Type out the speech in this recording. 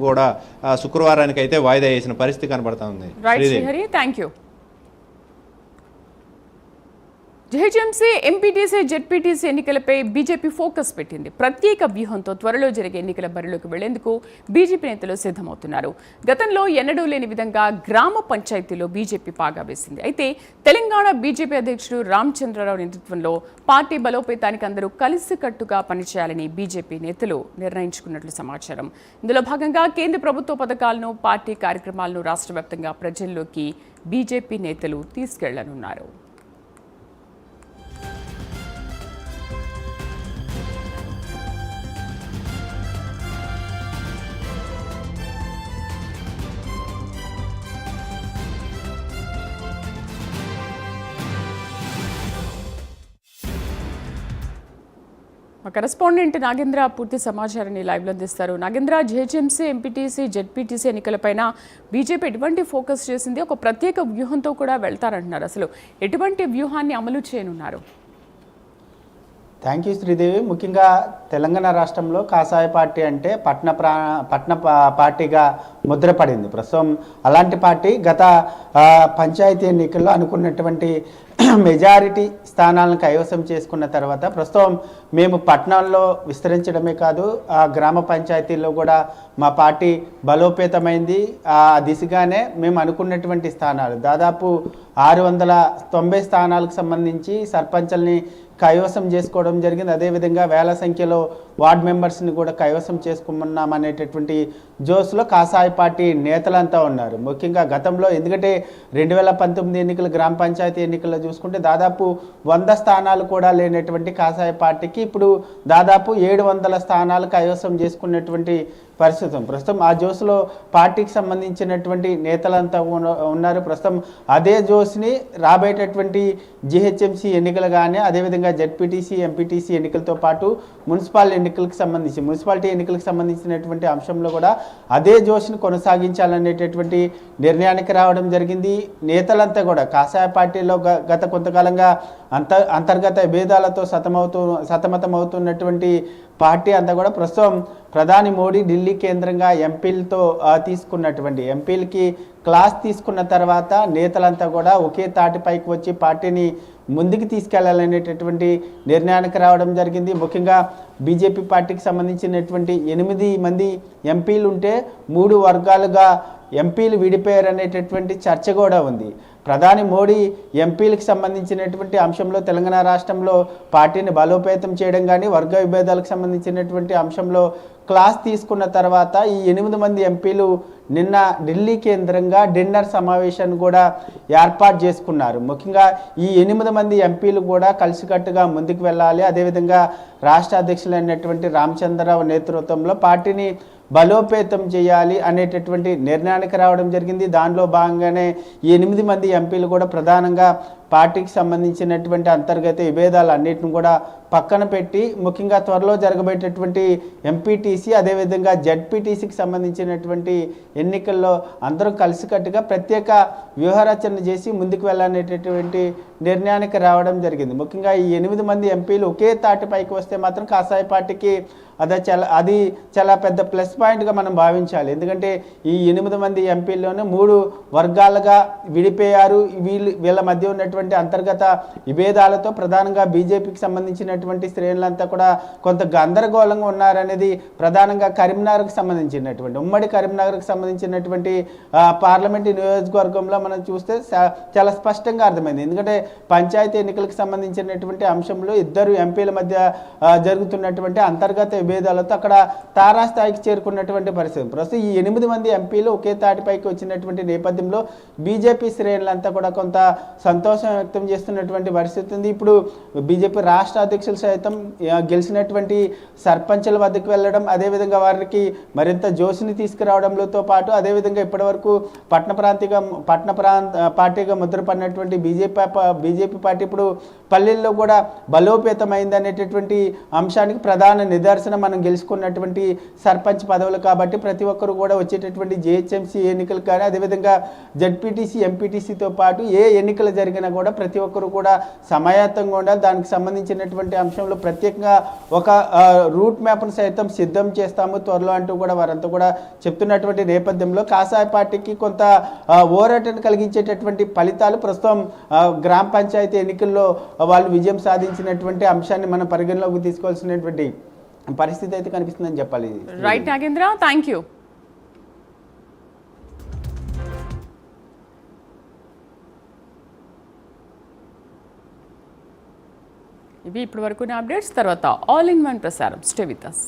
కూడా శుక్రవారానికి అయితే వాయిదా వేసిన పరిస్థితి కనబడతా ఉంది. Thank you. GHMC, MPTC, ZPTC ఎన్నికలపై బీజేపీ ఫోకస్ పెట్టింది. ప్రత్యేక వ్యూహంతో త్వరలో జరిగే ఎన్నికల బరిలోకి వెళ్లేందుకు బీజేపీ నేతలు సిద్ధమవుతున్నారు. గతంలో ఎన్నడూ లేని విధంగా గ్రామ పంచాయతీలో బీజేపీ పాగా వేసింది. అయితే తెలంగాణ బీజేపీ అధ్యక్షుడు రామచంద్రరావు నేతృత్వంలో పార్టీ బలోపేతానికి అందరూ కలిసికట్టుగా పనిచేయాలని బీజేపీ నేతలు నిర్ణయించుకున్నట్లు సమాచారం. ఇందులో భాగంగా కేంద్ర ప్రభుత్వ పథకాలను, పార్టీ కార్యక్రమాలను రాష్ట్ర వ్యాప్తంగా ప్రజల్లోకి బీజేపీ నేతలు తీసుకెళ్లనున్నారు. మా కరెస్పాండెంట్ నాగేంద్ర పూర్తి సమాచారాన్ని లైవ్లో అందిస్తారు. నాగేంద్ర, జీహెచ్ఎంసీ, ఎంపీటీసీ, జెడ్పీటీసీ ఎన్నికలపైన బీజేపీ ఎటువంటి ఫోకస్ చేసింది? ఒక ప్రత్యేక వ్యూహంతో కూడా వెళ్తారంటున్నారు. అసలు ఎటువంటి వ్యూహాన్ని అమలు చేయనున్నారు? Thank you Sridevi. ముఖ్యంగా తెలంగాణ రాష్ట్రంలో కాషాయ పార్టీ అంటే పట్న పార్టీగా ముద్రపడింది ప్రస్తుతం. అలాంటి పార్టీ గత పంచాయతీ ఎన్నికల్లో అనుకున్నటువంటి మెజారిటీ స్థానాలను కైవసం చేసుకున్న తర్వాత ప్రస్తుతం మేము పట్టణాల్లో విస్తరించడమే కాదు, ఆ గ్రామ పంచాయతీల్లో కూడా మా పార్టీ బలోపేతమైంది. ఆ దిశగానే మేము అనుకున్నటువంటి స్థానాలు దాదాపు 690 స్థానాలకు సంబంధించి సర్పంచుల్ని కైవసం చేసుకోవడం జరిగింది. అదేవిధంగా వేల సంఖ్యలో వార్డ్ మెంబర్స్ని కూడా కైవసం చేసుకున్నాం అనేటటువంటి జోస్లో కాషాయ పార్టీ నేతలంతా ఉన్నారు. ముఖ్యంగా గతంలో, ఎందుకంటే 2019 ఎన్నికలు గ్రామ పంచాయతీ ఎన్నికల్లో చూసుకుంటే దాదాపు 100 స్థానాలు కూడా లేనటువంటి కాషాయ పార్టీకి ఇప్పుడు దాదాపు 700 స్థానాలు కైవసం చేసుకున్నటువంటి పరిస్థితి. ప్రస్తుతం ఆ జోస్లో పార్టీకి సంబంధించినటువంటి నేతలంతా ఉన్నారు. ప్రస్తుతం అదే జోస్ని రాబోయేటటువంటి జీహెచ్ఎంసీ ఎన్నికలు కానీ, అదేవిధంగా జెడ్పీటీసీ, ఎంపీటీసీ ఎన్నికలతో పాటు మున్సిపాలిటీ ఎన్నికలకు సంబంధించినటువంటి అంశంలో కూడా అదే జోష్ని కొనసాగించాలనేటటువంటి నిర్ణయానికి రావడం జరిగింది. నేతలంతా కూడా కాషాయ పార్టీలో గత కొంతకాలంగా అంతర్గత భేదాలతో సతమతమవుతున్నటువంటి పార్టీ అంతా కూడా ప్రస్తుతం ప్రధాని మోడీ ఢిల్లీ కేంద్రంగా ఎంపీలకి క్లాస్ తీసుకున్న తర్వాత నేతలంతా కూడా ఒకే తాటిపైకి వచ్చి పార్టీని ముందుకు తీసుకెళ్లాలనేటటువంటి నిర్ణయానికి రావడం జరిగింది. ముఖ్యంగా బీజేపీ పార్టీకి సంబంధించినటువంటి 8 మంది ఎంపీలు ఉంటే 3 వర్గాలుగా ఎంపీలు విడిపోయారనేటటువంటి చర్చ కూడా ఉంది. ప్రధాని మోడీ ఎంపీలకు సంబంధించినటువంటి అంశంలో తెలంగాణ రాష్ట్రంలో పార్టీని బలోపేతం చేయడం కానీ, వర్గ విభేదాలకు సంబంధించినటువంటి అంశంలో క్లాస్ తీసుకున్న తర్వాత ఈ 8 మంది ఎంపీలు నిన్న ఢిల్లీ కేంద్రంగా డిన్నర్ సమావేశాన్ని కూడా ఏర్పాటు చేసుకున్నారు. ముఖ్యంగా ఈ 8 మంది ఎంపీలు కూడా కలిసికట్టుగా ముందుకు వెళ్ళాలి, అదేవిధంగా రాష్ట్ర అధ్యక్షులైనటువంటి రామచంద్రరావు నేతృత్వంలో పార్టీని బలోపేతం చేయాలి అనేటటువంటి నిర్ణయానికి రావడం జరిగింది. దానిలో భాగంగానే ఈ 8 మంది ఎంపీలు కూడా ప్రధానంగా పార్టీకి సంబంధించినటువంటి అంతర్గత విభేదాలు అన్నిటిని కూడా పక్కన పెట్టి ముఖ్యంగా త్వరలో జరగబోయేటటువంటి ఎంపీటీసీ, అదేవిధంగా జెడ్పీటీసీకి సంబంధించినటువంటి ఎన్నికల్లో అందరూ కలిసికట్టుగా ప్రత్యేక వ్యూహరచన చేసి ముందుకు వెళ్ళాలనేటటువంటి నిర్ణయానికి రావడం జరిగింది. ముఖ్యంగా ఈ 8 మంది ఎంపీలు ఒకే తాటిపైకి వస్తే మాత్రం కాషాయ పార్టీకి అది చాలా పెద్ద ప్లస్ పాయింట్గా మనం భావించాలి. ఎందుకంటే ఈ 8 మంది ఎంపీల్లోనే 3 వర్గాలుగా విడిపోయారు. వీళ్ళ మధ్య ఉన్నటువంటి అంతర్గత విభేదాలతో ప్రధానంగా బీజేపీకి సంబంధించినటువంటి శ్రేణులంతా కూడా కొంత గందరగోళంగా ఉన్నారనేది ప్రధానంగా కరీంనగర్కి సంబంధించినటువంటి ఉమ్మడి కరీంనగర్కి సంబంధించినటువంటి పార్లమెంటు నియోజకవర్గంలో మనం చూస్తే చాలా స్పష్టంగా అర్థమైంది. ఎందుకంటే పంచాయతీ ఎన్నికలకు సంబంధించినటువంటి అంశంలో 2 ఎంపీల మధ్య జరుగుతున్నటువంటి అంతర్గత విభేదాలతో అక్కడ తారాస్థాయికి చేరుకున్నటువంటి పరిస్థితి. ప్రస్తుతం ఈ 8 మంది ఎంపీలు ఒకే తాటిపైకి వచ్చినటువంటి నేపథ్యంలో బీజేపీ శ్రేణులంతా కూడా కొంత సంతోషం వ్యక్తం చేస్తున్నటువంటి పరిస్థితి ఉంది. ఇప్పుడు బీజేపీ రాష్ట్ర అధ్యక్షులు సైతం గెలిచినటువంటి సర్పంచుల వద్దకు వెళ్ళడం, అదేవిధంగా వారికి మరింత జోషుని తీసుకురావడంతో పాటు అదేవిధంగా ఇప్పటివరకు పార్టీగా ముద్రపడినటువంటి బీజేపీ పార్టీ ఇప్పుడు పల్లెల్లో కూడా బలోపేతమైంది అనేటటువంటి అంశానికి ప్రధాన నిదర్శనం మనం గెలుచుకున్నటువంటి సర్పంచ్ పదవులు కాబట్టి ప్రతి ఒక్కరు కూడా వచ్చేటటువంటి జిహెచ్ఎంసీ ఎన్నికలు కానీ అదేవిధంగా జడ్పీటీసీ ఎంపీటీసీతో పాటు ఏ ఎన్నికలు జరిగినా కూడా ప్రతి ఒక్కరు కూడా సమాయత్తంగా ఉండాలి. దానికి సంబంధించినటువంటి అంశంలో ప్రత్యేకంగా ఒక రూట్ మ్యాప్ను సైతం సిద్ధం చేస్తాము త్వరలో అంటూ కూడా వారంతా కూడా చెప్తున్నటువంటి నేపథ్యంలో కాషాయ పార్టీకి కొంత ఓరటను కలిగించేటటువంటి ఫలితాలు ప్రస్తుతం గ్రామ పంచాయతీ ఎన్నికల్లో వాళ్ళు విజయం సాధించినటువంటి అంశాన్ని మనం పరిగణలోకి తీసుకోవాల్సినటువంటి పరిస్థితి అయితే కనిపిస్తుందని చెప్పాలి. Right Nagendra, thank you. ఇవి ఇప్పటి వరకు అప్డేట్స్. తర్వాత ఆల్ ఇన్ వన్ ప్రసారం. Stay with us.